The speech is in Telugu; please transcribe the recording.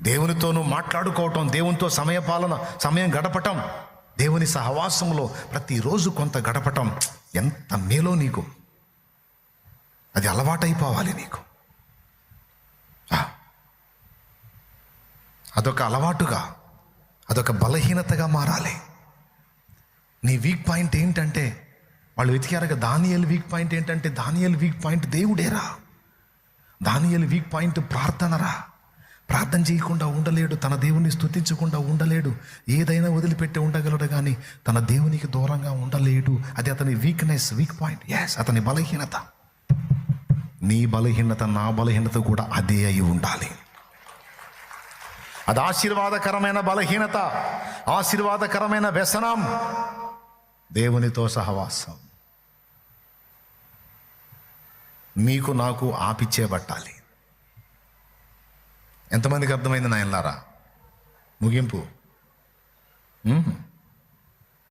దేవునితోనూ మాట్లాడుకోవటం, దేవునితో సమయం గడపటం, దేవుని సహవాసంలో ప్రతిరోజు కొంత గడపటం ఎంత మేలో నీకు. అది అలవాటైపోవాలి నీకు. అదొక అలవాటుగా, అదొక బలహీనతగా మారాలి. నీ వీక్ పాయింట్ ఏంటంటే, వాళ్ళు వెతికారుగా దానియేలు వీక్ పాయింట్ ఏంటంటే, దానియేలు వీక్ పాయింట్ దేవుడేరా. దానియేలు వీక్ పాయింట్ ప్రార్థనరా. ప్రార్థన చేయకుండా ఉండలేడు, తన దేవుని స్తుతించకుండా ఉండలేడు. ఏదైనా వదిలిపెట్టి ఉండగలడు కానీ తన దేవునికి దూరంగా ఉండలేడు. అది అతని వీక్నెస్, వీక్ పాయింట్. ఎస్, అతని బలహీనత. నీ బలహీనత, నా బలహీనత కూడా అదే అయి ఉండాలి. అది ఆశీర్వాదకరమైన బలహీనత, ఆశీర్వాదకరమైన వ్యసనం, దేవునితో సహవాసం. మీకు నాకు ఆపిచ్చేబట్టాలి. ఎంతమందికి అర్థమైంది నాయనలారా? ముగింపు